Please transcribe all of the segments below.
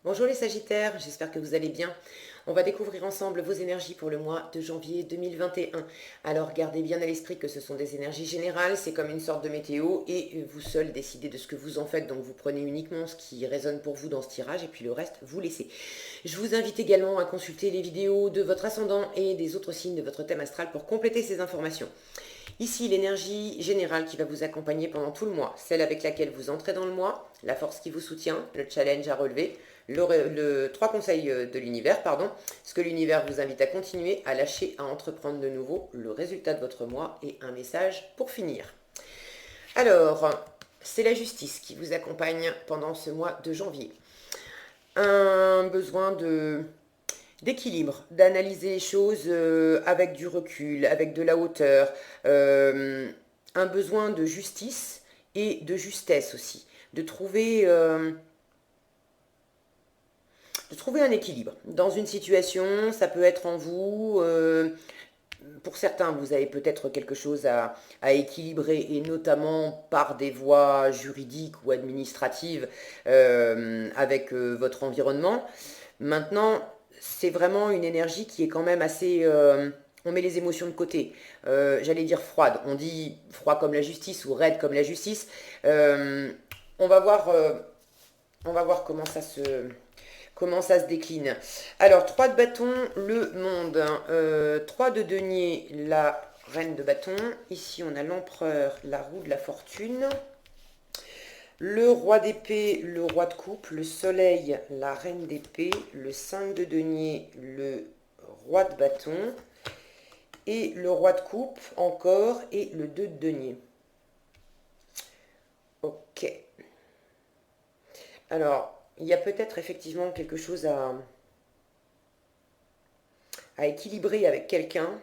Bonjour les Sagittaires, j'espère que vous allez bien. On va découvrir ensemble vos énergies pour le mois de janvier 2021. Alors gardez bien à l'esprit que ce sont des énergies générales, c'est comme une sorte de météo et vous seul décidez de ce que vous en faites. Donc vous prenez uniquement ce qui résonne pour vous dans ce tirage et puis le reste vous laissez. Je vous invite également à consulter les vidéos de votre ascendant et des autres signes de votre thème astral pour compléter ces informations. Ici, l'énergie générale qui va vous accompagner pendant tout le mois, celle avec laquelle vous entrez dans le mois, la force qui vous soutient, le challenge à relever, trois conseils de l'univers, pardon, ce que l'univers vous invite à continuer, à lâcher, à entreprendre de nouveau, le résultat de votre mois et un message pour finir. Alors, c'est la justice qui vous accompagne pendant ce mois de janvier. Un besoin d'équilibre, d'analyser les choses avec du recul, avec de la hauteur, un besoin de justice et de justesse aussi, de trouver un équilibre dans une situation. Ça peut être en vous, pour certains vous avez peut-être quelque chose à équilibrer et notamment par des voies juridiques ou administratives avec votre environnement. Maintenant, c'est vraiment une énergie qui est quand même assez... on met les émotions de côté. J'allais dire froide. On dit froid comme la justice ou raide comme la justice. Euh, on va voir, on va voir comment ça se décline. Alors, 3 de bâton, le monde. 3 de denier, la reine de bâton. Ici, on a l'empereur, la roue de la fortune. Le roi d'épée, le roi de coupe, le soleil, la reine d'épée, le 5 de denier, le roi de bâton, et le roi de coupe encore, et le 2 de denier. Ok. Alors, il y a peut-être effectivement quelque chose à équilibrer avec quelqu'un,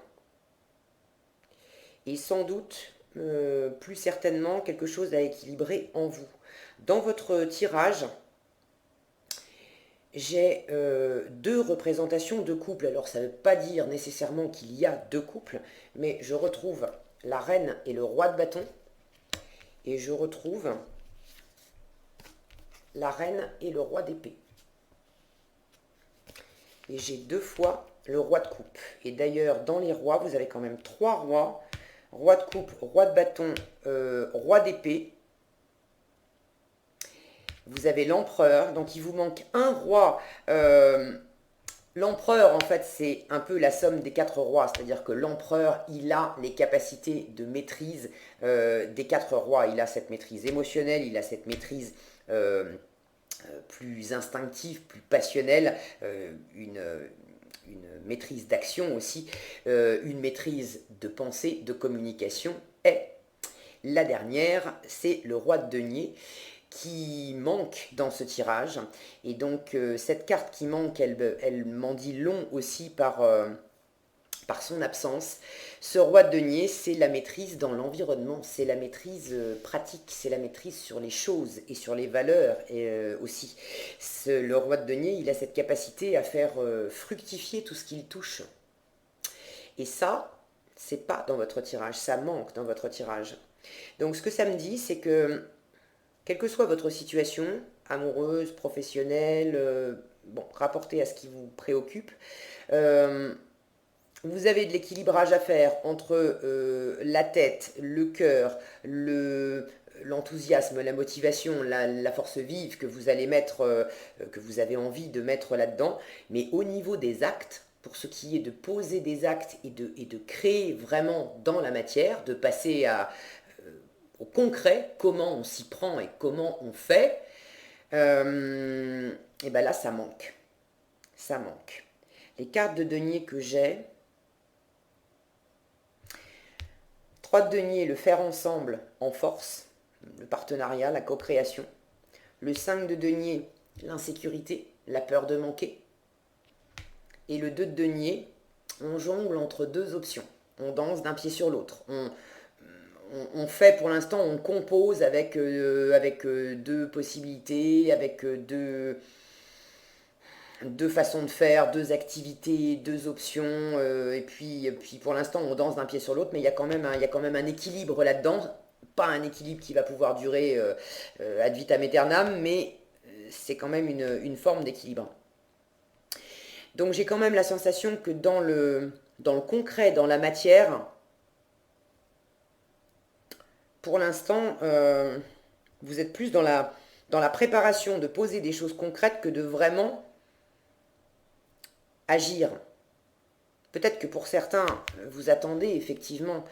et sans doute, plus certainement, quelque chose à équilibrer en vous. Dans votre tirage, j'ai deux représentations de couples. Alors ça ne veut pas dire nécessairement qu'il y a deux couples, mais je retrouve la reine et le roi de bâton, et je retrouve la reine et le roi d'épée. Et j'ai deux fois le roi de coupe. Et d'ailleurs, dans les rois, vous avez quand même trois rois. Roi de coupe, roi de bâton, roi d'épée. Vous avez l'empereur, donc il vous manque un roi. L'empereur, en fait, c'est un peu la somme des quatre rois, c'est-à-dire que l'empereur, il a les capacités de maîtrise des quatre rois. Il a cette maîtrise émotionnelle, il a cette maîtrise plus instinctive, plus passionnelle, une maîtrise d'action aussi, une maîtrise de pensée, de communication. Et la dernière, c'est le roi de denier qui manque dans ce tirage. Et donc cette carte qui manque, elle m'en dit long aussi par son absence. Ce roi de denier, c'est la maîtrise dans l'environnement, c'est la maîtrise pratique, c'est la maîtrise sur les choses et sur les valeurs aussi. Le roi de denier, il a cette capacité à faire fructifier tout ce qu'il touche. Et ça, c'est pas dans votre tirage, ça manque dans votre tirage. Donc ce que ça me dit, c'est que quelle que soit votre situation, amoureuse, professionnelle, bon, rapportée à ce qui vous préoccupe, vous avez de l'équilibrage à faire entre la tête, le cœur, l'enthousiasme, la motivation, la force vive que vous allez mettre, que vous avez envie de mettre là-dedans, mais au niveau des actes, pour ce qui est de poser des actes et de créer vraiment dans la matière, de passer au concret, comment on s'y prend et comment on fait, et bien là, ça manque. Ça manque. Les cartes de denier que j'ai, 3 de denier, le faire ensemble en force, le partenariat, la co-création. Le 5 de denier, l'insécurité, la peur de manquer. Et le 2 de denier, on jongle entre deux options. On danse d'un pied sur l'autre. On fait pour l'instant, on compose avec deux possibilités, avec deux façons de faire, deux activités, deux options, et puis pour l'instant on danse d'un pied sur l'autre, mais il y a quand même un équilibre là-dedans, pas un équilibre qui va pouvoir durer ad vitam aeternam, mais c'est quand même une forme d'équilibre. Donc j'ai quand même la sensation que dans le concret, dans la matière, pour l'instant, vous êtes plus dans la préparation de poser des choses concrètes que de vraiment agir. Peut-être que pour certains, vous attendez effectivement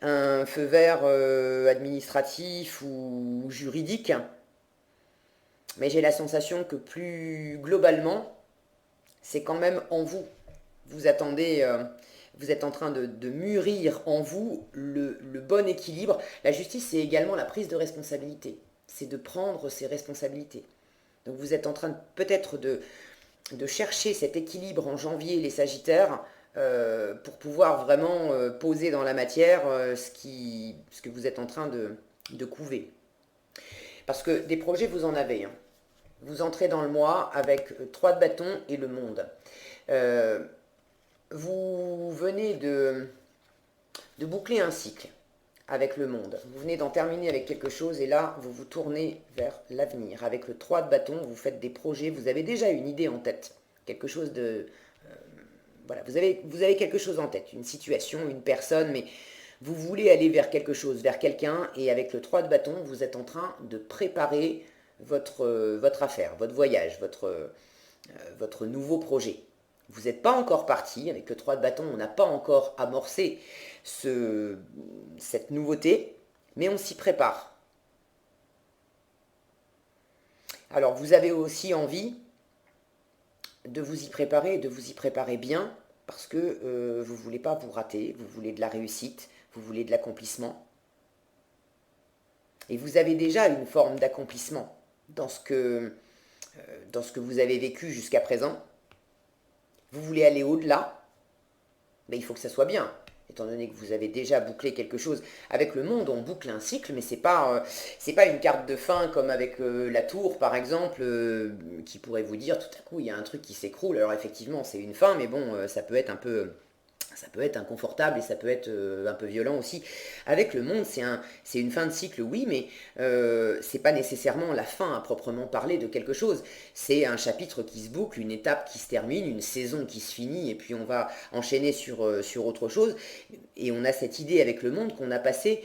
un feu vert administratif ou juridique, mais j'ai la sensation que plus globalement, c'est quand même en vous. Vous attendez, vous êtes en train de mûrir en vous le bon équilibre. La justice, c'est également la prise de responsabilité. C'est de prendre ses responsabilités. Donc vous êtes en train peut-être de chercher cet équilibre en janvier, les Sagittaires, pour pouvoir vraiment poser dans la matière ce que vous êtes en train de couver. Parce que des projets, vous en avez. Hein. Vous entrez dans le mois avec 3 de bâton et le monde. Vous venez de boucler un cycle avec le monde. Vous venez d'en terminer avec quelque chose et là, vous vous tournez vers l'avenir. Avec le 3 de bâton, vous faites des projets, vous avez déjà une idée en tête. Quelque chose de... voilà, vous avez quelque chose en tête, une situation, une personne, mais vous voulez aller vers quelque chose, vers quelqu'un, et avec le 3 de bâton, vous êtes en train de préparer votre affaire, votre voyage, votre nouveau projet. Vous n'êtes pas encore parti, avec le 3 de bâton, on n'a pas encore amorcé cette nouveauté, mais on s'y prépare. Alors, vous avez aussi envie de vous y préparer, de vous y préparer bien, parce que vous ne voulez pas vous rater, vous voulez de la réussite, vous voulez de l'accomplissement. Et vous avez déjà une forme d'accomplissement dans ce que vous avez vécu jusqu'à présent. Vous voulez aller au-delà, mais il faut que ça soit bien. Étant donné que vous avez déjà bouclé quelque chose. Avec le monde, on boucle un cycle, mais c'est pas une carte de fin comme avec la tour, par exemple, qui pourrait vous dire tout à coup, il y a un truc qui s'écroule. Alors effectivement, c'est une fin, mais bon, ça peut être un peu... Ça peut être inconfortable et ça peut être un peu violent aussi. Avec le monde, c'est une fin de cycle, oui, mais c'est pas nécessairement la fin à proprement parler de quelque chose. C'est un chapitre qui se boucle, une étape qui se termine, une saison qui se finit, et puis on va enchaîner sur autre chose. Et on a cette idée avec le monde qu'on a passé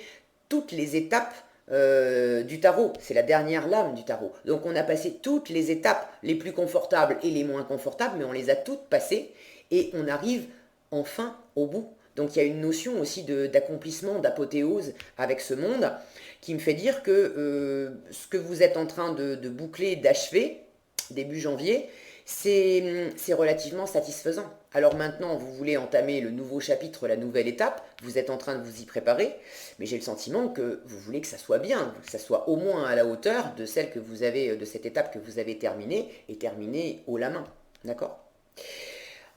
toutes les étapes du tarot. C'est la dernière lame du tarot. Donc on a passé toutes les étapes les plus confortables et les moins confortables, mais on les a toutes passées et on arrive enfin au bout. Donc il y a une notion aussi d'accomplissement, d'apothéose avec ce monde qui me fait dire que ce que vous êtes en train de boucler, d'achever, début janvier, c'est relativement satisfaisant. Alors maintenant, vous voulez entamer le nouveau chapitre, la nouvelle étape, vous êtes en train de vous y préparer, mais j'ai le sentiment que vous voulez que ça soit bien, que ça soit au moins à la hauteur de celle que vous avez, de cette étape que vous avez terminée, et terminée haut la main. D'accord ?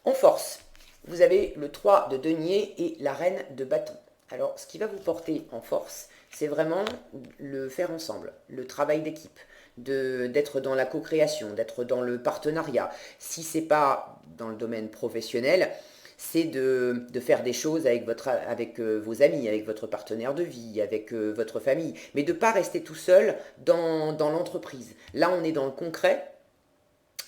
En force, vous avez le 3 de denier et la reine de bâton. Alors, ce qui va vous porter en force, c'est vraiment le faire ensemble, le travail d'équipe, d'être dans la co-création, d'être dans le partenariat. Si ce n'est pas dans le domaine professionnel, c'est de faire des choses avec vos amis, avec votre partenaire de vie, avec votre famille, mais de ne pas rester tout seul dans l'entreprise. Là, on est dans le concret,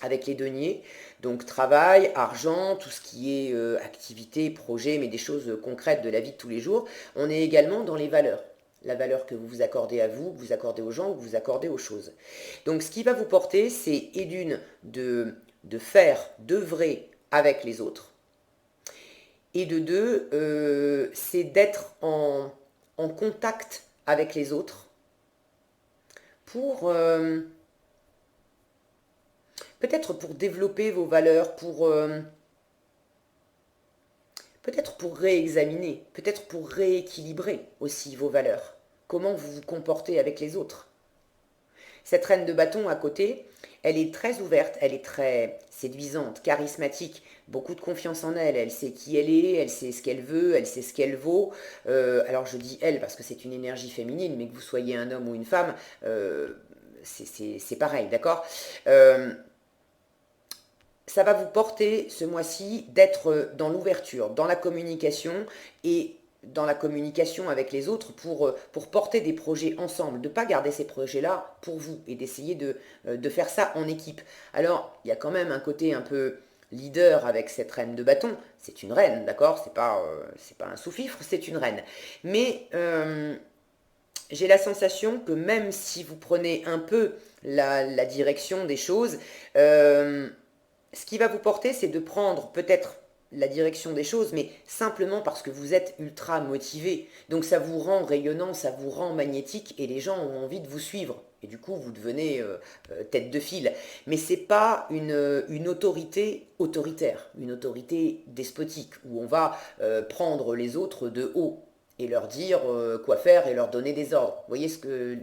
avec les deniers, donc travail, argent, tout ce qui est activité, projet, mais des choses concrètes de la vie de tous les jours. On est également dans les valeurs. La valeur que vous vous accordez à vous, que vous accordez aux gens, que vous accordez aux choses. Donc ce qui va vous porter, c'est et d'une de faire, d'œuvrer avec les autres, et de deux, c'est d'être en contact avec les autres pour... peut-être pour développer vos valeurs, peut-être pour réexaminer, peut-être pour rééquilibrer aussi vos valeurs. Comment vous vous comportez avec les autres. Cette reine de bâton à côté, elle est très ouverte, elle est très séduisante, charismatique, beaucoup de confiance en elle. Elle sait qui elle sait ce qu'elle veut, elle sait ce qu'elle vaut. Alors je dis elle parce que c'est une énergie féminine, mais que vous soyez un homme ou une femme, c'est pareil, d'accord ça va vous porter ce mois-ci d'être dans l'ouverture, dans la communication et dans la communication avec les autres pour porter des projets ensemble, de ne pas garder ces projets-là pour vous et d'essayer de faire ça en équipe. Alors, il y a quand même un côté un peu leader avec cette reine de bâton. C'est une reine, d'accord? C'est pas un sous-fifre, c'est une reine. Mais j'ai la sensation que même si vous prenez un peu la direction des choses, ce qui va vous porter, c'est de prendre peut-être la direction des choses, mais simplement parce que vous êtes ultra motivé. Donc ça vous rend rayonnant, ça vous rend magnétique, et les gens ont envie de vous suivre. Et du coup, vous devenez tête de file. Mais c'est pas une autorité autoritaire, une autorité despotique, où on va prendre les autres de haut et leur dire quoi faire et leur donner des ordres. Vous voyez ce que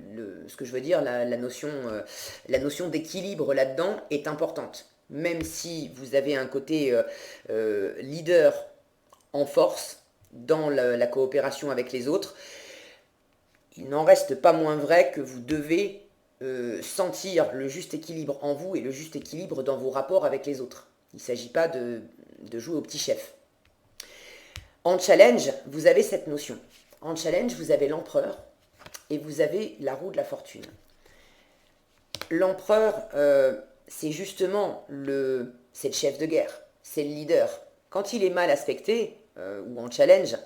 je veux dire, la notion d'équilibre là-dedans est importante. Même si vous avez un côté leader en force dans la coopération avec les autres, il n'en reste pas moins vrai que vous devez sentir le juste équilibre en vous et le juste équilibre dans vos rapports avec les autres. Il ne s'agit pas de jouer au petit chef. En challenge, vous avez cette notion. En challenge, vous avez l'empereur et vous avez la roue de la fortune. L'empereur, c'est justement c'est le chef de guerre, c'est le leader. Quand il est mal aspecté, ou en challenge,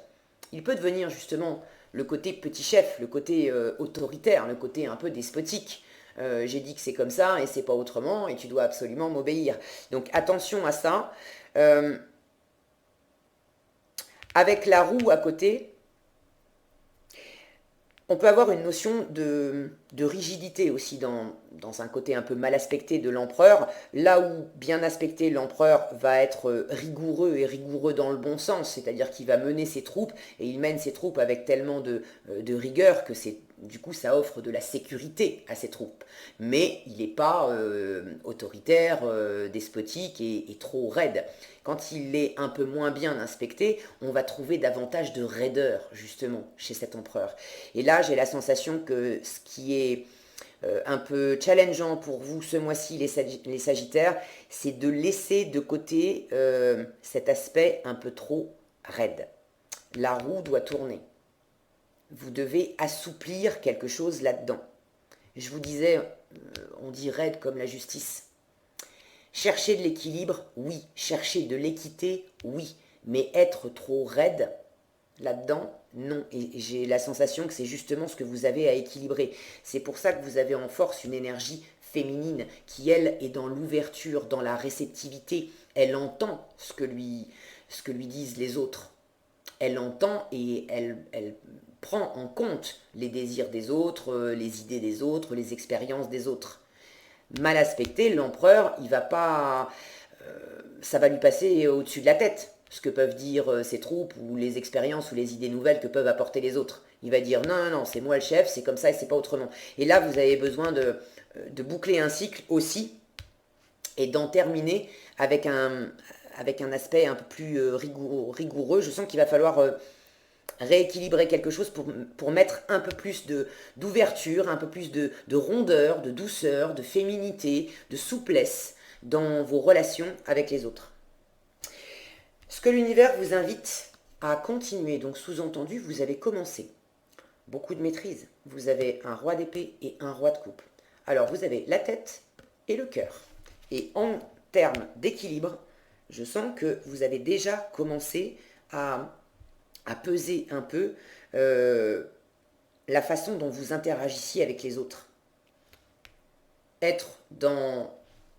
il peut devenir justement le côté petit chef, le côté autoritaire, le côté un peu despotique. J'ai dit que c'est comme ça et c'est pas autrement et tu dois absolument m'obéir. Donc attention à ça. Avec la roue à côté, on peut avoir une notion de rigidité aussi dans un côté un peu mal aspecté de l'empereur, là où bien aspecté l'empereur va être rigoureux et rigoureux dans le bon sens, c'est-à-dire qu'il va mener ses troupes et il mène ses troupes avec tellement de rigueur que du coup ça offre de la sécurité à ses troupes. Mais il n'est pas autoritaire, despotique et trop raide. Quand il est un peu moins bien inspecté, on va trouver davantage de raideur justement chez cet empereur. Et là, j'ai la sensation que ce qui est un peu challengeant pour vous ce mois-ci, les Sagittaires, c'est de laisser de côté cet aspect un peu trop raide. La roue doit tourner. Vous devez assouplir quelque chose là-dedans. Je vous disais, on dit raide comme la justice. Chercher de l'équilibre, oui. Chercher de l'équité, oui. Mais être trop raide, là-dedans, non. Et j'ai la sensation que c'est justement ce que vous avez à équilibrer. C'est pour ça que vous avez en force une énergie féminine qui, elle, est dans l'ouverture, dans la réceptivité. Elle entend ce que lui disent les autres. Elle entend et elle prend en compte les désirs des autres, les idées des autres, les expériences des autres. Mal aspecté, l'empereur, il va pas, ça va lui passer au-dessus de la tête, ce que peuvent dire ses troupes ou les expériences ou les idées nouvelles que peuvent apporter les autres. Il va dire non, non, non, c'est moi le chef, c'est comme ça et c'est pas autrement. Et là, vous avez besoin de boucler un cycle aussi et d'en terminer avec un aspect un peu plus rigoureux. Je sens qu'il va falloir rééquilibrer quelque chose pour mettre un peu plus d'ouverture, un peu plus de rondeur, de douceur, de féminité, de souplesse dans vos relations avec les autres. Ce que l'univers vous invite à continuer, donc sous-entendu, vous avez commencé. Beaucoup de maîtrise. Vous avez un roi d'épée et un roi de coupe. Alors vous avez la tête et le cœur. Et en termes d'équilibre, je sens que vous avez déjà commencé à peser un peu la façon dont vous interagissiez avec les autres. Être dans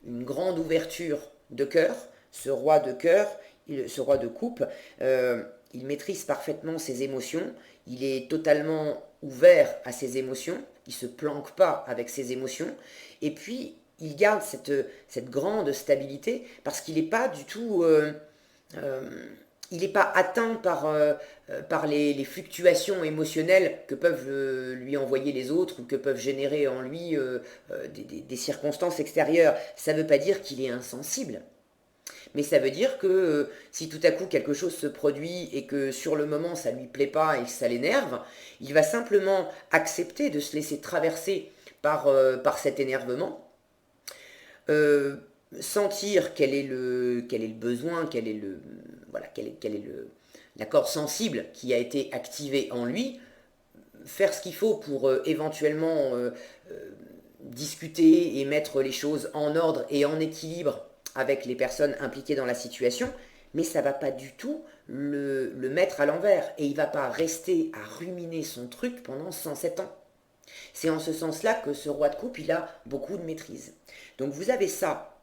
une grande ouverture de cœur, ce roi de cœur, ce roi de coupe, il maîtrise parfaitement ses émotions, il est totalement ouvert à ses émotions, il ne se planque pas avec ses émotions, et puis il garde cette grande stabilité parce qu'il n'est pas du tout... il n'est pas atteint par les fluctuations émotionnelles que peuvent lui envoyer les autres ou que peuvent générer en lui des circonstances extérieures. Ça ne veut pas dire qu'il est insensible, mais ça veut dire que si tout à coup quelque chose se produit et que sur le moment ça ne lui plaît pas et que ça l'énerve, il va simplement accepter de se laisser traverser par cet énervement, sentir quel est le besoin, quel est d'accord, sensible qui a été activé en lui, faire ce qu'il faut pour éventuellement discuter et mettre les choses en ordre et en équilibre avec les personnes impliquées dans la situation, mais ça ne va pas du tout le mettre à l'envers. Et il ne va pas rester à ruminer son truc pendant 107 ans. C'est en ce sens-là que ce roi de coupe, il a beaucoup de maîtrise. Donc vous avez ça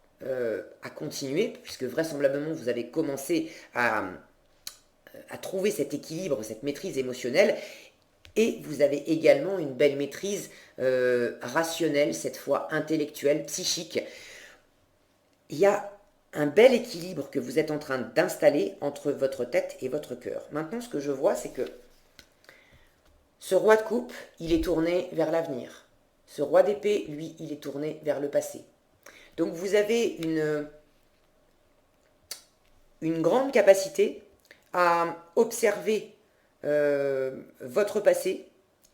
à continuer, puisque vraisemblablement vous avez commencé à trouver cet équilibre, cette maîtrise émotionnelle, et vous avez également une belle maîtrise rationnelle, cette fois intellectuelle, psychique. Il y a un bel équilibre que vous êtes en train d'installer entre votre tête et votre cœur. Maintenant, ce que je vois, c'est que ce roi de coupe, il est tourné vers l'avenir. Ce roi d'épée, lui, il est tourné vers le passé. Donc vous avez une grande capacité à observer votre passé,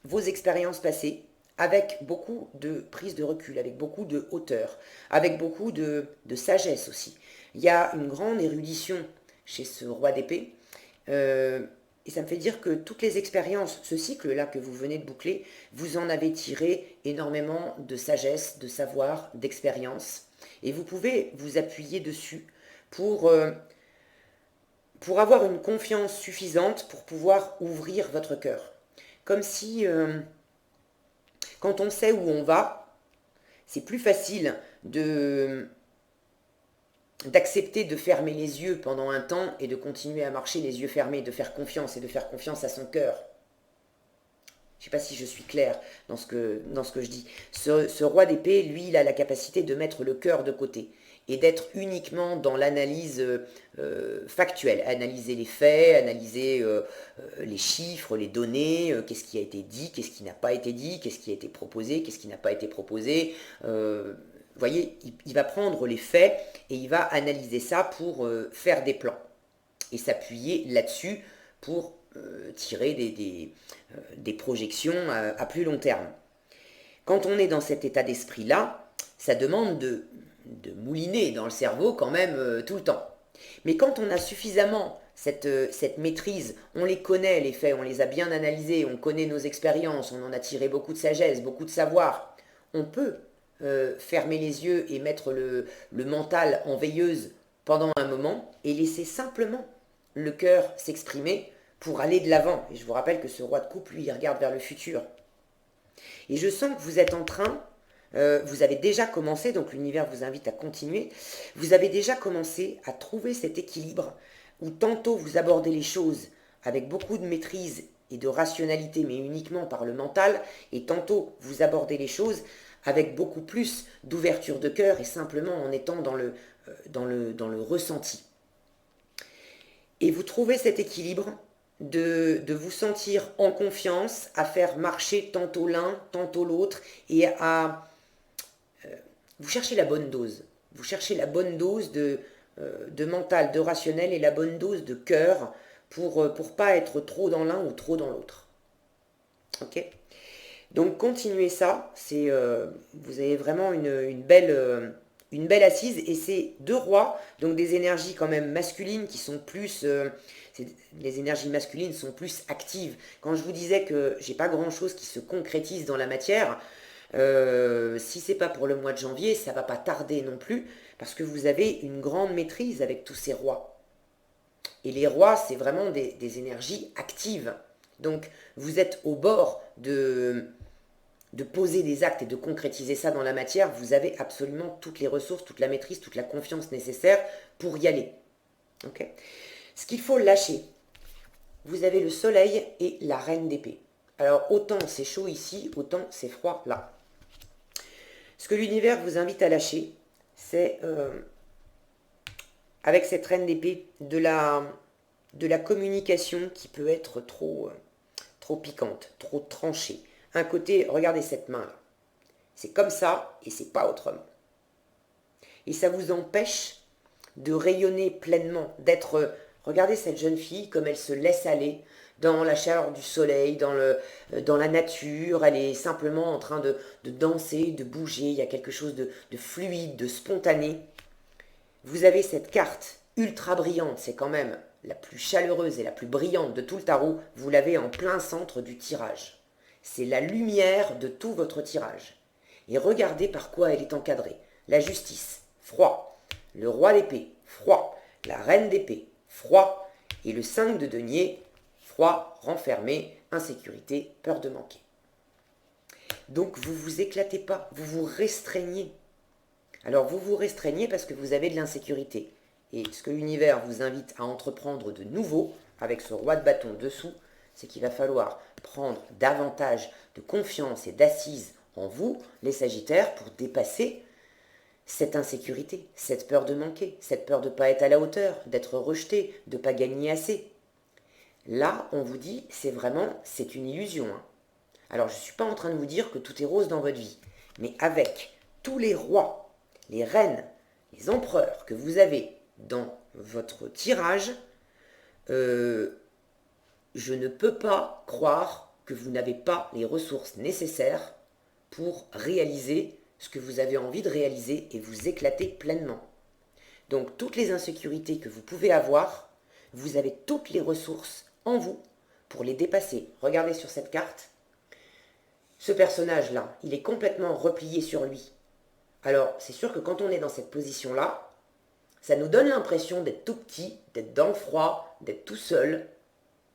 vos expériences passées, avec beaucoup de prise de recul, avec beaucoup de hauteur, avec beaucoup de sagesse aussi. Il y a une grande érudition chez ce roi d'épée, et ça me fait dire que toutes les expériences, ce cycle-là que vous venez de boucler, vous en avez tiré énormément de sagesse, de savoir, d'expérience, et vous pouvez vous appuyer dessus pour avoir une confiance suffisante pour pouvoir ouvrir votre cœur. Comme si, quand on sait où on va, c'est plus facile d'accepter de fermer les yeux pendant un temps et de continuer à marcher les yeux fermés, de faire confiance et de faire confiance à son cœur. Je ne sais pas si je suis claire dans ce que je dis. Ce roi d'épée, lui, il a la capacité de mettre le cœur de côté et d'être uniquement dans l'analyse factuelle, analyser les faits, analyser les chiffres, les données, qu'est-ce qui a été dit, qu'est-ce qui n'a pas été dit, qu'est-ce qui a été proposé, qu'est-ce qui n'a pas été proposé. Vous voyez, il va prendre les faits et il va analyser ça pour faire des plans et s'appuyer là-dessus pour tirer des projections à plus long terme. Quand on est dans cet état d'esprit-là, ça demande de mouliner dans le cerveau quand même tout le temps. Mais quand on a suffisamment cette maîtrise, on les connaît les faits, on les a bien analysés, on connaît nos expériences, on en a tiré beaucoup de sagesse, beaucoup de savoir, on peut fermer les yeux et mettre le mental en veilleuse pendant un moment et laisser simplement le cœur s'exprimer pour aller de l'avant. Et je vous rappelle que ce roi de coupe, lui, il regarde vers le futur. Et je sens que vous êtes en train, vous avez déjà commencé, donc l'univers vous invite à continuer, vous avez déjà commencé à trouver cet équilibre où tantôt vous abordez les choses avec beaucoup de maîtrise et de rationalité, mais uniquement par le mental, et tantôt vous abordez les choses avec beaucoup plus d'ouverture de cœur et simplement en étant dans le ressenti. Et vous trouvez cet équilibre de vous sentir en confiance, à faire marcher tantôt l'un, tantôt l'autre, et vous cherchez la bonne dose. Vous cherchez la bonne dose de mental, de rationnel, et la bonne dose de cœur pour pas être trop dans l'un ou trop dans l'autre. Ok ? Donc continuez ça, vous avez vraiment une belle assise, et c'est deux rois, donc des énergies quand même masculines qui sont plus... les énergies masculines sont plus actives. Quand je vous disais que j'ai pas grand-chose qui se concrétise dans la matière, si c'est pas pour le mois de janvier, ça va pas tarder non plus, parce que vous avez une grande maîtrise avec tous ces rois. Et les rois, c'est vraiment des énergies actives. Donc vous êtes au bord de poser des actes et de concrétiser ça dans la matière. Vous avez absolument toutes les ressources, toute la maîtrise, toute la confiance nécessaire pour y aller. Okay ? Ce qu'il faut lâcher, vous avez le soleil et la reine d'épée. Alors autant c'est chaud ici, autant c'est froid là. Ce que l'univers vous invite à lâcher, c'est avec cette reine d'épée de la communication qui peut être trop piquante, trop tranchée. Un côté, regardez cette main là, c'est comme ça et c'est pas autrement. Et ça vous empêche de rayonner pleinement, d'être... Regardez cette jeune fille comme elle se laisse aller dans la chaleur du soleil, dans la nature. Elle est simplement en train de danser, de bouger. Il y a quelque chose de fluide, de spontané. Vous avez cette carte ultra brillante. C'est quand même la plus chaleureuse et la plus brillante de tout le tarot, vous l'avez en plein centre du tirage. C'est la lumière de tout votre tirage. Et regardez par quoi elle est encadrée. La justice, froid. Le roi d'épée, froid. La reine d'épée, froid. Et le 5 de denier, froid, renfermé, insécurité, peur de manquer. Donc vous vous éclatez pas, vous vous restreignez. Alors vous vous restreignez parce que vous avez de l'insécurité. Et ce que l'univers vous invite à entreprendre de nouveau, avec ce roi de bâton dessous, c'est qu'il va falloir prendre davantage de confiance et d'assise en vous, les Sagittaires, pour dépasser cette insécurité, cette peur de manquer, cette peur de ne pas être à la hauteur, d'être rejeté, de ne pas gagner assez. Là, on vous dit, c'est une illusion. Hein. Alors, je ne suis pas en train de vous dire que tout est rose dans votre vie, mais avec tous les rois, les reines, les empereurs que vous avez dans votre tirage, je ne peux pas croire que vous n'avez pas les ressources nécessaires pour réaliser ce que vous avez envie de réaliser et vous éclater pleinement. Donc, toutes les insécurités que vous pouvez avoir, vous avez toutes les ressources en vous pour les dépasser. Regardez sur cette carte. Ce personnage-là, il est complètement replié sur lui. Alors, c'est sûr que quand on est dans cette position-là, ça nous donne l'impression d'être tout petit, d'être dans le froid, d'être tout seul.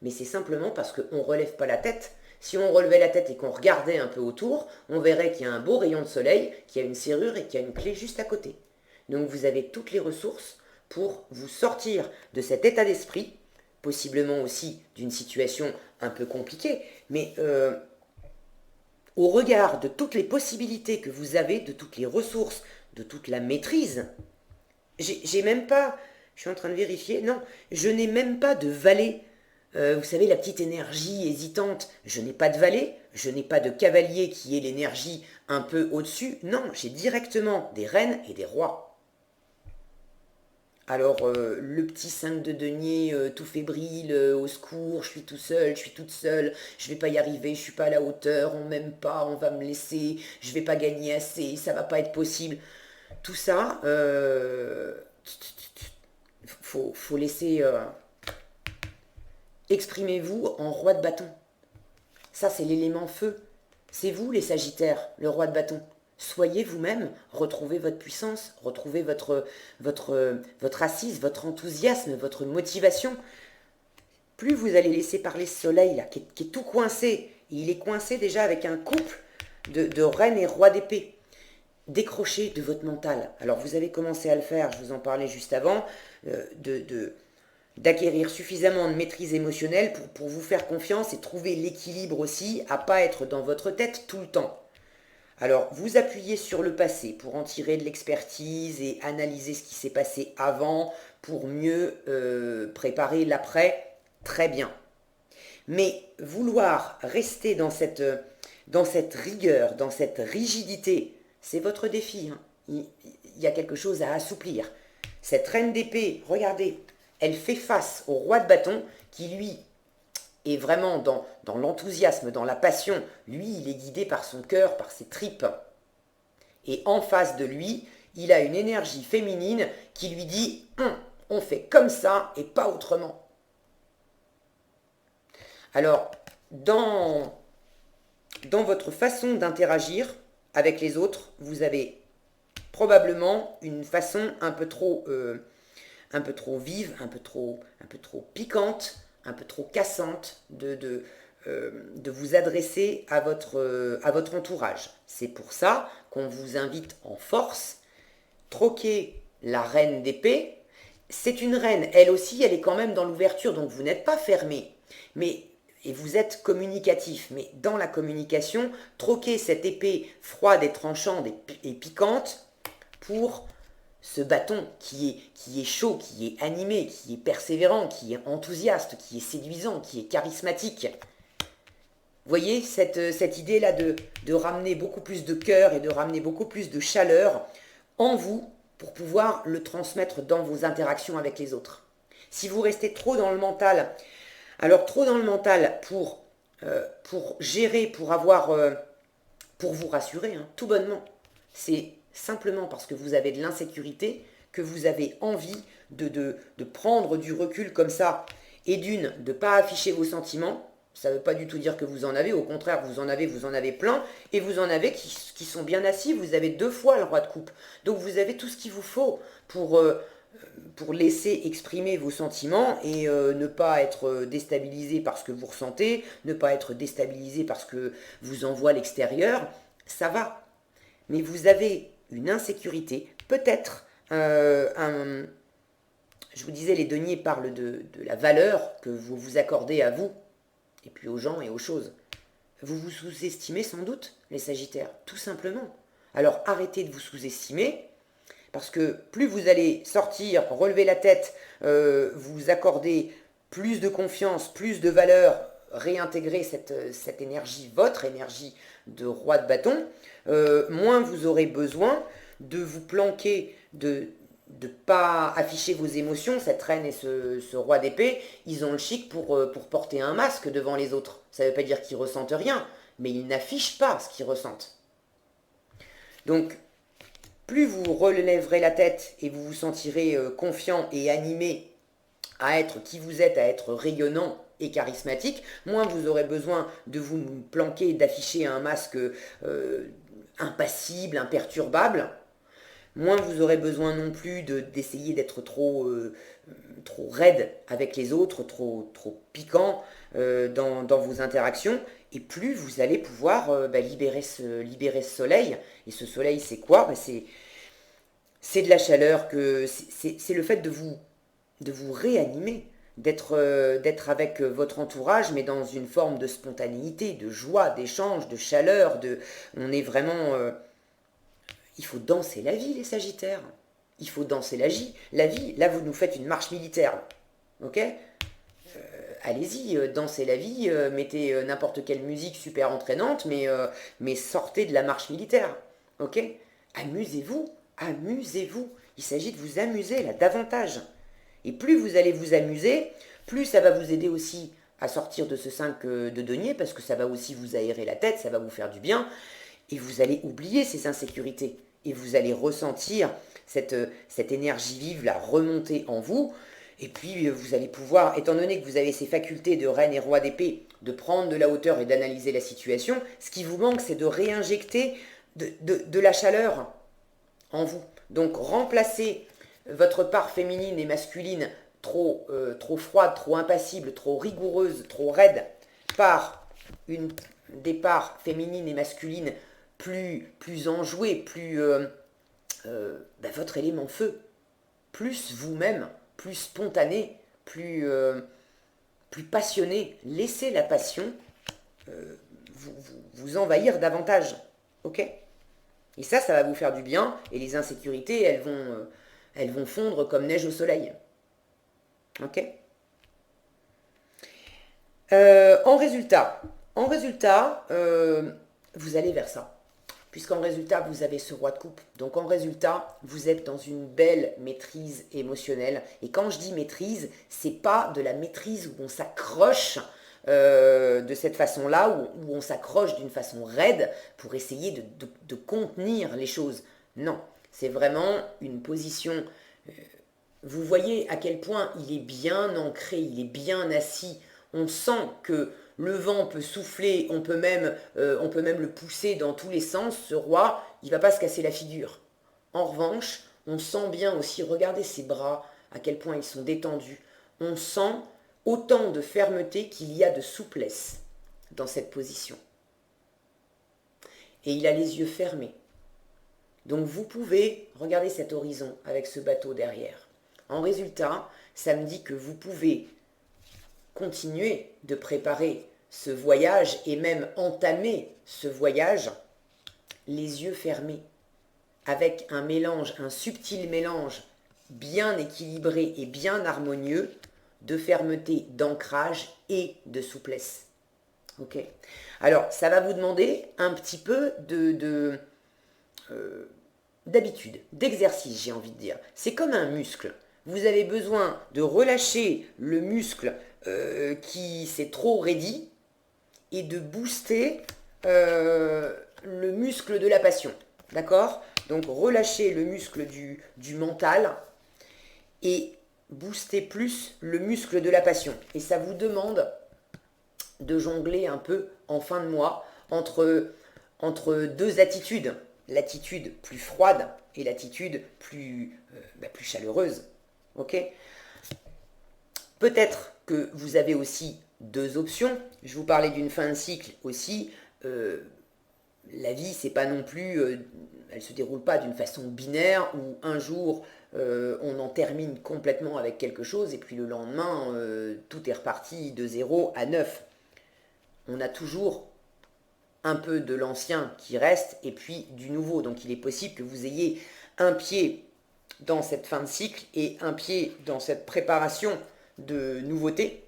Mais c'est simplement parce qu'on ne relève pas la tête. Si on relevait la tête et qu'on regardait un peu autour, on verrait qu'il y a un beau rayon de soleil, qu'il y a une serrure et qu'il y a une clé juste à côté. Donc vous avez toutes les ressources pour vous sortir de cet état d'esprit, possiblement aussi d'une situation un peu compliquée, mais au regard de toutes les possibilités que vous avez, de toutes les ressources, de toute la maîtrise, j'ai même pas, je suis en train de vérifier, non, je n'ai même pas de valet. Vous savez, la petite énergie hésitante, je n'ai pas de valet, je n'ai pas de cavalier qui est l'énergie un peu au-dessus. Non, j'ai directement des reines et des rois. Alors, le petit 5 de denier, tout fébrile, au secours, je suis tout seul, je suis toute seule, je vais pas y arriver, je suis pas à la hauteur, on m'aime pas, on va me laisser, je vais pas gagner assez, ça va pas être possible. Tout ça, faut laisser... exprimez-vous en roi de bâton. Ça, c'est l'élément feu. C'est vous, les Sagittaires, le roi de bâton. Soyez vous-même, retrouvez votre puissance, retrouvez votre assise, votre enthousiasme, votre motivation. Plus vous allez laisser parler ce soleil, là, qui est tout coincé, il est coincé déjà avec un couple de reine et roi d'épée. Décrochez de votre mental. Alors, vous avez commencé à le faire, je vous en parlais juste avant, d'acquérir suffisamment de maîtrise émotionnelle pour vous faire confiance et trouver l'équilibre aussi, à pas être dans votre tête tout le temps. Alors, vous appuyez sur le passé pour en tirer de l'expertise et analyser ce qui s'est passé avant pour mieux préparer l'après, très bien. Mais vouloir rester dans cette rigueur, dans cette rigidité, c'est votre défi. Hein. Il y a quelque chose à assouplir. Cette reine d'épée, regardez, elle fait face au roi de bâton qui, lui, est vraiment dans l'enthousiasme, dans la passion. Lui, il est guidé par son cœur, par ses tripes. Et en face de lui, il a une énergie féminine qui lui dit « on fait comme ça et pas autrement ». Alors, dans votre façon d'interagir avec les autres, vous avez probablement une façon un peu trop vive, un peu trop piquante, un peu trop cassante de vous adresser à votre entourage. C'est pour ça qu'on vous invite en force, troquer la reine d'épée. C'est une reine, elle aussi, elle est quand même dans l'ouverture, donc vous n'êtes pas fermé. Et vous êtes communicatif, mais dans la communication, troquez cette épée froide et tranchante et piquante pour ce bâton qui est chaud, qui est animé, qui est persévérant, qui est enthousiaste, qui est séduisant, qui est charismatique. Vous voyez cette idée-là de ramener beaucoup plus de cœur et de ramener beaucoup plus de chaleur en vous pour pouvoir le transmettre dans vos interactions avec les autres. Si vous restez trop dans le mental, alors trop dans le mental pour gérer, pour vous rassurer, hein, tout bonnement, c'est simplement parce que vous avez de l'insécurité que vous avez envie de prendre du recul comme ça, et d'une, de ne pas afficher vos sentiments. Ça ne veut pas du tout dire que vous en avez, au contraire, vous en avez plein, et vous en avez qui sont bien assis, vous avez 2 fois le roi de coupe. Donc vous avez tout ce qu'il vous faut pour laisser exprimer vos sentiments et ne pas être déstabilisé par ce que vous ressentez, ne pas être déstabilisé par ce que vous envoie l'extérieur, ça va. Mais vous avez une insécurité, peut-être je vous disais, les deniers parlent de la valeur que vous vous accordez à vous, et puis aux gens et aux choses. Vous vous sous-estimez sans doute, les Sagittaires, tout simplement. Alors arrêtez de vous sous-estimer, parce que plus vous allez sortir, relever la tête, vous accorder plus de confiance, plus de valeur, réintégrer cette énergie, votre énergie de roi de bâton, moins vous aurez besoin de vous planquer, de ne pas afficher vos émotions. Cette reine et ce roi d'épée, ils ont le chic pour porter un masque devant les autres. Ça ne veut pas dire qu'ils ressentent rien, mais ils n'affichent pas ce qu'ils ressentent. Donc, plus vous relèverez la tête et vous vous sentirez confiant et animé à être qui vous êtes, à être rayonnant et charismatique, moins vous aurez besoin de vous planquer, d'afficher un masque impassible, imperturbable, moins vous aurez besoin non plus d'essayer d'être trop raide avec les autres, trop piquant dans vos interactions, et plus vous allez pouvoir libérer ce soleil. Et ce soleil, c'est quoi? C'est de la chaleur, c'est le fait de vous réanimer, d'être avec votre entourage, mais dans une forme de spontanéité, de joie, d'échange, de chaleur. On est vraiment... il faut danser la vie, les Sagittaires. Il faut danser la vie. Là, vous nous faites une marche militaire. Ok? Allez-y, dansez la vie, mettez n'importe quelle musique super entraînante, mais sortez de la marche militaire. Ok? Amusez-vous, amusez-vous. Il s'agit de vous amuser, là, davantage. Et plus vous allez vous amuser, plus ça va vous aider aussi à sortir de ce 5 de denier, parce que ça va aussi vous aérer la tête, ça va vous faire du bien, et vous allez oublier ces insécurités, et vous allez ressentir cette énergie vive, la remonter en vous, et puis vous allez pouvoir, étant donné que vous avez ces facultés de reine et roi d'épée, de prendre de la hauteur et d'analyser la situation, ce qui vous manque, c'est de réinjecter de la chaleur en vous. Donc remplacez votre part féminine et masculine trop froide, trop impassible, trop rigoureuse, trop raide, par des parts féminines et masculines plus enjouées, plus votre élément feu, plus vous-même, plus spontané, plus passionné. Laissez la passion vous envahir davantage. Ok? Et ça va vous faire du bien, et les insécurités, elles vont fondre comme neige au soleil. Ok? En résultat, vous allez vers ça. Puisqu'en résultat, vous avez ce roi de coupe. Donc en résultat, vous êtes dans une belle maîtrise émotionnelle. Et quand je dis maîtrise, c'est pas de la maîtrise où on s'accroche de cette façon-là, où on s'accroche d'une façon raide pour essayer de contenir les choses. Non, c'est vraiment une position... vous voyez à quel point il est bien ancré, il est bien assis. On sent que le vent peut souffler, on peut même le pousser dans tous les sens. Ce roi, il ne va pas se casser la figure. En revanche, on sent bien aussi, regardez ses bras, à quel point ils sont détendus. On sent autant de fermeté qu'il y a de souplesse dans cette position. Et il a les yeux fermés. Donc vous pouvez regarder cet horizon avec ce bateau derrière. En résultat, ça me dit que vous pouvez continuer de préparer ce voyage et même entamer ce voyage les yeux fermés, avec un mélange, un subtil mélange bien équilibré et bien harmonieux de fermeté, d'ancrage et de souplesse. Ok. Alors, ça va vous demander un petit peu d'habitude, d'exercice, j'ai envie de dire. C'est comme un muscle. Vous avez besoin de relâcher le muscle qui s'est trop raidi et de booster le muscle de la passion. D'accord? Donc relâchez le muscle du mental et booster plus le muscle de la passion. Et ça vous demande de jongler un peu en fin de mois entre deux attitudes. L'attitude plus froide et l'attitude plus chaleureuse. Ok? Peut-être que vous avez aussi deux options. Je vous parlais d'une fin de cycle aussi. La vie, c'est pas non plus, elle se déroule pas d'une façon binaire où un jour on en termine complètement avec quelque chose et puis le lendemain tout est reparti de 0 à 9. On a toujours un peu de l'ancien qui reste et puis du nouveau. Donc il est possible que vous ayez un pied dans cette fin de cycle et un pied dans cette préparation de nouveautés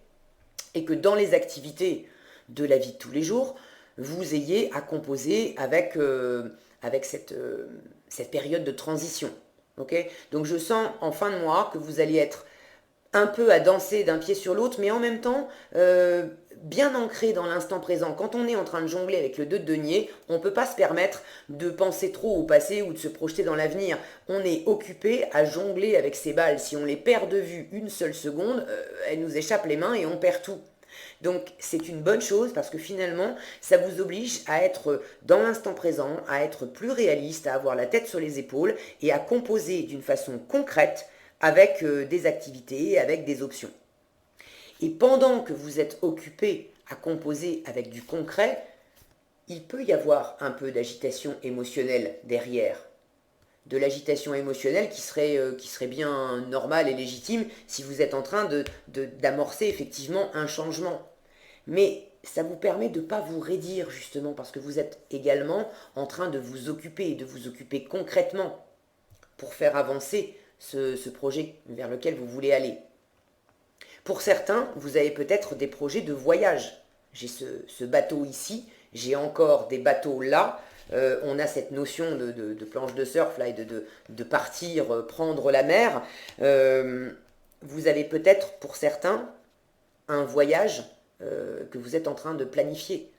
et que dans les activités de la vie de tous les jours, vous ayez à composer avec cette période de transition. Okay, donc je sens en fin de mois que vous allez être un peu à danser d'un pied sur l'autre, mais en même temps bien ancré dans l'instant présent. Quand on est en train de jongler avec le 2 de denier, on ne peut pas se permettre de penser trop au passé ou de se projeter dans l'avenir. On est occupé à jongler avec ces balles. Si on les perd de vue une seule seconde, elles nous échappent les mains et on perd tout. Donc c'est une bonne chose parce que finalement ça vous oblige à être dans l'instant présent, à être plus réaliste, à avoir la tête sur les épaules et à composer d'une façon concrète avec des activités, avec des options. Et pendant que vous êtes occupé à composer avec du concret, il peut y avoir un peu d'agitation émotionnelle derrière. De l'agitation émotionnelle qui serait bien normale et légitime si vous êtes en train d'amorcer effectivement un changement. Mais ça vous permet de ne pas vous raidir justement parce que vous êtes également en train de vous occuper et de vous occuper concrètement pour faire avancer ce projet vers lequel vous voulez aller. Pour certains, vous avez peut-être des projets de voyage. J'ai ce bateau ici, j'ai encore des bateaux là. On a cette notion de planche de surf là, et de partir prendre la mer. Vous avez peut-être pour certains un voyage que vous êtes en train de planifier.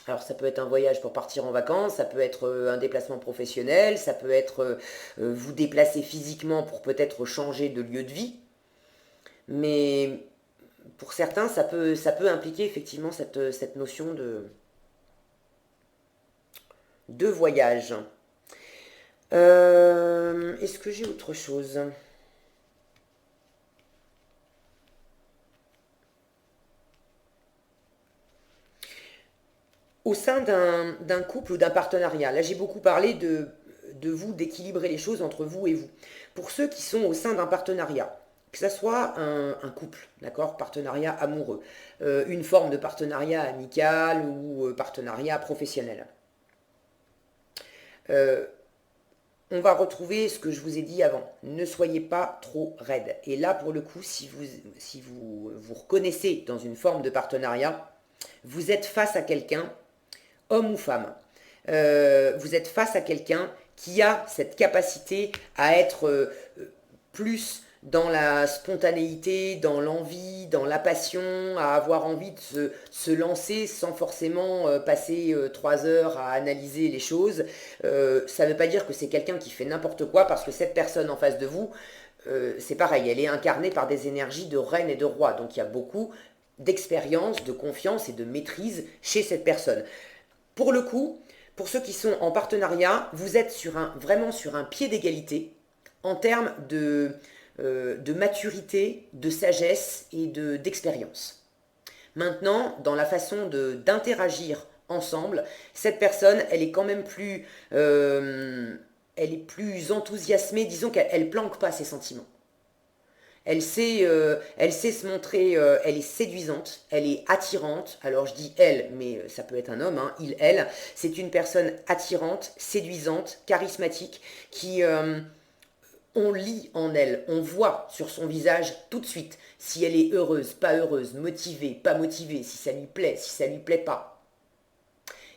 Alors ça peut être un voyage pour partir en vacances, ça peut être un déplacement professionnel, ça peut être vous déplacer physiquement pour peut-être changer de lieu de vie. Mais pour certains, ça peut impliquer effectivement cette notion de voyage. Est-ce que j'ai autre chose ? Au sein d'un couple ou d'un partenariat, là j'ai beaucoup parlé de vous, d'équilibrer les choses entre vous et vous. Pour ceux qui sont au sein d'un partenariat, que ce soit un couple, d'accord, partenariat amoureux, une forme de partenariat amical ou partenariat professionnel, on va retrouver ce que je vous ai dit avant. Ne soyez pas trop raide. Et là, pour le coup, si vous vous reconnaissez dans une forme de partenariat, vous êtes face à quelqu'un, homme ou femme. Vous êtes face à quelqu'un qui a cette capacité à être plus dans la spontanéité, dans l'envie, dans la passion, à avoir envie de se lancer sans forcément passer 3 heures à analyser les choses. Ça ne veut pas dire que c'est quelqu'un qui fait n'importe quoi parce que cette personne en face de vous, c'est pareil, elle est incarnée par des énergies de reine et de roi. Donc il y a beaucoup d'expérience, de confiance et de maîtrise chez cette personne. Pour le coup, pour ceux qui sont en partenariat, vous êtes vraiment sur un pied d'égalité en termes de maturité, de sagesse et d'expérience. Maintenant, dans la façon d'interagir ensemble, cette personne, elle est quand même plus, elle est plus enthousiasmée, disons qu'elle planque pas ses sentiments. Elle sait se montrer, elle est séduisante, elle est attirante. Alors je dis elle, mais ça peut être un homme, hein, il, elle. C'est une personne attirante, séduisante, charismatique, qui, on lit en elle, on voit sur son visage tout de suite si elle est heureuse, pas heureuse, motivée, pas motivée, si ça lui plaît, si ça lui plaît pas.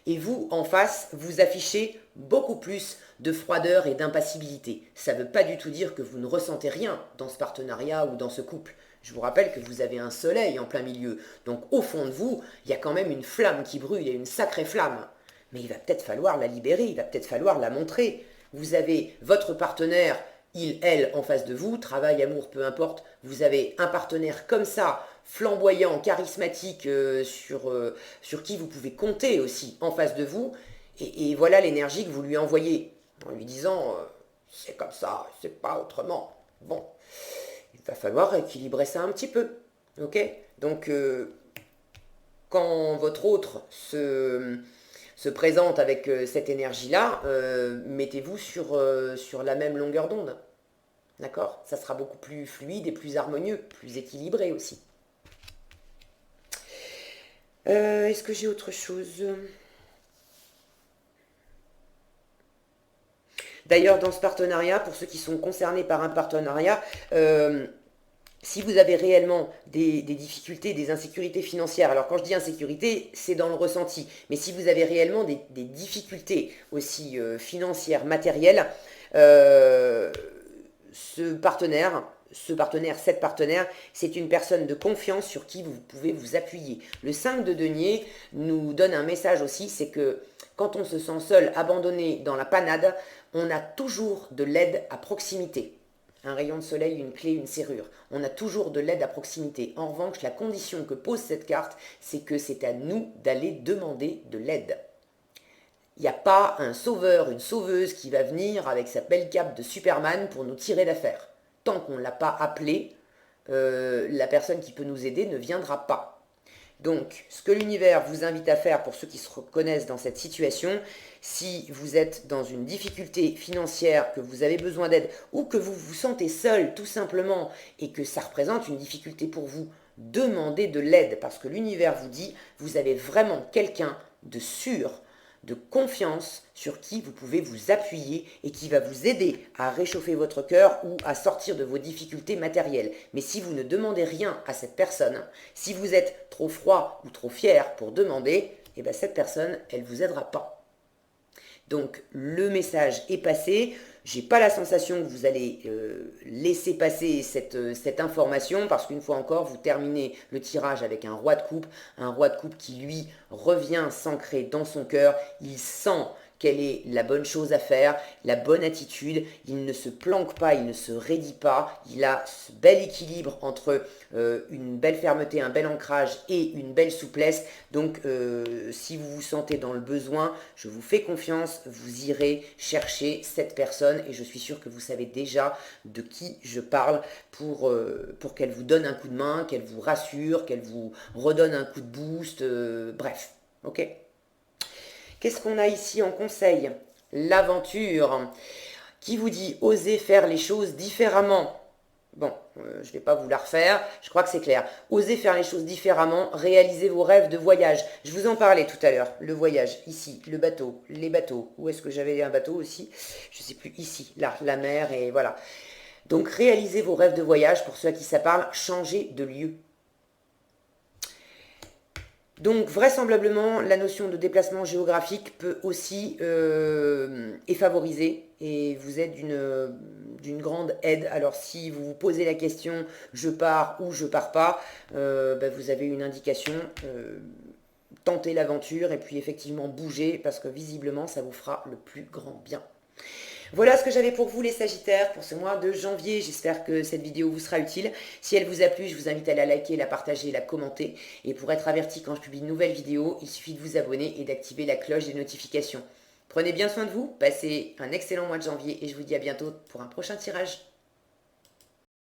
Et vous, en face, vous affichez beaucoup plus de froideur et d'impassibilité. Ça ne veut pas du tout dire que vous ne ressentez rien dans ce partenariat ou dans ce couple. Je vous rappelle que vous avez un soleil en plein milieu. Donc au fond de vous, il y a quand même une flamme qui brûle, il y a une sacrée flamme. Mais il va peut-être falloir la libérer, il va peut-être falloir la montrer. Vous avez votre partenaire il, elle, en face de vous, travail, amour, peu importe, vous avez un partenaire comme ça, flamboyant, charismatique, sur qui vous pouvez compter aussi en face de vous, et voilà l'énergie que vous lui envoyez, en lui disant c'est comme ça, c'est pas autrement. Bon, il va falloir équilibrer ça un petit peu, ok? Donc, quand votre autre se présente avec cette énergie-là, mettez-vous sur la même longueur d'onde. D'accord? Ça sera beaucoup plus fluide et plus harmonieux, plus équilibré aussi. Est-ce que j'ai autre chose? D'ailleurs, dans ce partenariat, pour ceux qui sont concernés par un partenariat, si vous avez réellement des difficultés, des insécurités financières, alors quand je dis insécurité, c'est dans le ressenti, mais si vous avez réellement des difficultés aussi financières, matérielles, euh, cette partenaire, c'est une personne de confiance sur qui vous pouvez vous appuyer. Le 5 de denier nous donne un message aussi, c'est que quand on se sent seul, abandonné dans la panade, on a toujours de l'aide à proximité. Un rayon de soleil, une clé, une serrure. On a toujours de l'aide à proximité. En revanche, la condition que pose cette carte, c'est que c'est à nous d'aller demander de l'aide. Il n'y a pas un sauveur, une sauveuse qui va venir avec sa belle cape de Superman pour nous tirer d'affaire. Tant qu'on ne l'a pas appelé, la personne qui peut nous aider ne viendra pas. Donc, ce que l'univers vous invite à faire pour ceux qui se reconnaissent dans cette situation, si vous êtes dans une difficulté financière, que vous avez besoin d'aide ou que vous vous sentez seul tout simplement et que ça représente une difficulté pour vous, demandez de l'aide parce que l'univers vous dit, vous avez vraiment quelqu'un de sûr, de confiance sur qui vous pouvez vous appuyer et qui va vous aider à réchauffer votre cœur ou à sortir de vos difficultés matérielles. Mais si vous ne demandez rien à cette personne, si vous êtes trop froid ou trop fier pour demander, eh bien cette personne, elle ne vous aidera pas. Donc le message est passé. J'ai pas la sensation que vous allez laisser passer cette information parce qu'une fois encore, vous terminez le tirage avec un roi de coupe qui lui revient s'ancrer dans son cœur. Il sent quelle est la bonne chose à faire, la bonne attitude. Il ne se planque pas, il ne se raidit pas. Il a ce bel équilibre entre une belle fermeté, un bel ancrage et une belle souplesse. Donc, si vous vous sentez dans le besoin, je vous fais confiance. Vous irez chercher cette personne et je suis sûre que vous savez déjà de qui je parle pour qu'elle vous donne un coup de main, qu'elle vous rassure, qu'elle vous redonne un coup de boost. Bref, ok ? Qu'est-ce qu'on a ici en conseil? L'aventure qui vous dit oser faire les choses différemment. Bon, je ne vais pas vous la refaire, je crois que c'est clair. Osez faire les choses différemment, réalisez vos rêves de voyage. Je vous en parlais tout à l'heure, le voyage, ici, le bateau, les bateaux. Où est-ce que j'avais un bateau aussi? Je ne sais plus, ici, là, la mer et voilà. Donc réalisez vos rêves de voyage, pour ceux à qui ça parle, changez de lieu. Donc vraisemblablement, la notion de déplacement géographique peut aussi est favorisée et vous êtes d'une grande aide. Alors si vous vous posez la question je pars ou je pars pas, vous avez une indication, tentez l'aventure et puis effectivement bougez parce que visiblement ça vous fera le plus grand bien. Voilà ce que j'avais pour vous les Sagittaires pour ce mois de janvier. J'espère que cette vidéo vous sera utile. Si elle vous a plu, je vous invite à la liker, la partager, la commenter. Et pour être averti quand je publie une nouvelle vidéo, il suffit de vous abonner et d'activer la cloche des notifications. Prenez bien soin de vous, passez un excellent mois de janvier et je vous dis à bientôt pour un prochain tirage.